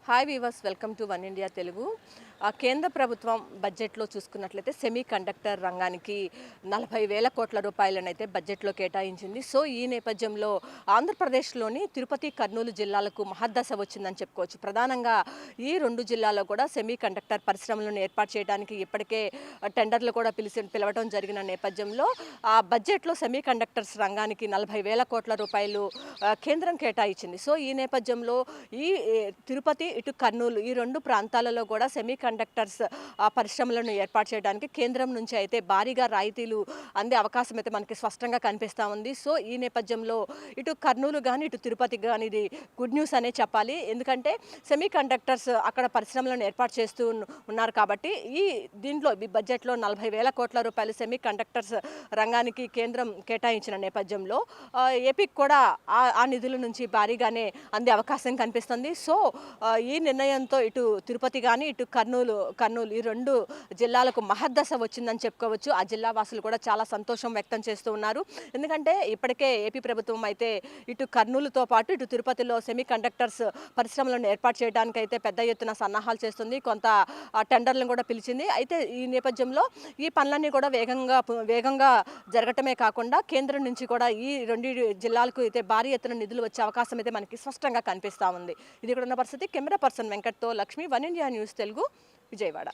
Hi weavers, welcome to one India Telugu. కేంద్ర ప్రభుత్వం బడ్జెట్లో చూసుకున్నట్లయితే సెమీ కండక్టర్ రంగానికి 40,000 కోట్ల రూపాయలనైతే బడ్జెట్లో కేటాయించింది. సో ఈ నేపథ్యంలో ఆంధ్రప్రదేశ్లోని తిరుపతి, కర్నూలు జిల్లాలకు మహద్దశ వచ్చిందని చెప్పుకోవచ్చు. ప్రధానంగా ఈ రెండు జిల్లాల్లో కూడా సెమీ కండక్టర్ పరిశ్రమలను ఏర్పాటు చేయడానికి ఇప్పటికే టెండర్లు కూడా పిలవడం జరిగిన నేపథ్యంలో ఆ బడ్జెట్లో సెమీ కండక్టర్స్ రంగానికి 40,000 కోట్ల రూపాయలు కేంద్రం కేటాయించింది. సో ఈ నేపథ్యంలో ఈ తిరుపతి, ఇటు కర్నూలు ఈ రెండు ప్రాంతాలలో కూడా సెమీ కండక్టర్స్ పరిశ్రమలను ఏర్పాటు చేయడానికి కేంద్రం నుంచి అయితే భారీగా రాయితీలు అందే అవకాశం అయితే మనకి స్పష్టంగా కనిపిస్తూ ఉంది. సో ఈ నేపథ్యంలో ఇటు కర్నూలు కానీ ఇటు తిరుపతి కానీ ఇది గుడ్ న్యూస్ అనే చెప్పాలి. ఎందుకంటే సెమీ కండక్టర్స్ అక్కడ పరిశ్రమలను ఏర్పాటు చేస్తూ ఉన్నారు కాబట్టి దీంట్లో ఈ బడ్జెట్లో 40,000 కోట్ల రూపాయలు సెమీ కండక్టర్స్ రంగానికి కేంద్రం కేటాయించిన నేపథ్యంలో ఏపీకి కూడా ఆ నిధుల నుంచి భారీగానే అందే అవకాశం కనిపిస్తుంది. సో ఈ నిర్ణయంతో ఇటు తిరుపతి కానీ ఇటు కర్నూలు ఈ రెండు జిల్లాలకు మహద్దశ వచ్చిందని చెప్పుకోవచ్చు. ఆ జిల్లా వాసులు కూడా చాలా సంతోషం వ్యక్తం చేస్తూ ఉన్నారు. ఎందుకంటే ఇప్పటికే ఏపీ ప్రభుత్వం అయితే ఇటు కర్నూలుతో పాటు ఇటు తిరుపతిలో సెమీ కండక్టర్స్ పరిశ్రమలను ఏర్పాటు చేయడానికి అయితే పెద్ద ఎత్తున సన్నాహాలు చేస్తుంది. కొంత టెండర్లను కూడా పిలిచింది. అయితే ఈ నేపథ్యంలో ఈ పనులన్నీ కూడా వేగంగా జరగటమే కాకుండా కేంద్రం నుంచి కూడా ఈ రెండు జిల్లాలకు అయితే భారీ ఎత్తున నిధులు వచ్చే అవకాశం అయితే మనకి స్పష్టంగా కనిపిస్తూ ఉంది. ఇది కూడా ఉన్న పరిస్థితి. కెమెరా పర్సన్ వెంకట్తో Lakshmi, One India News Telugu, Vijayawada.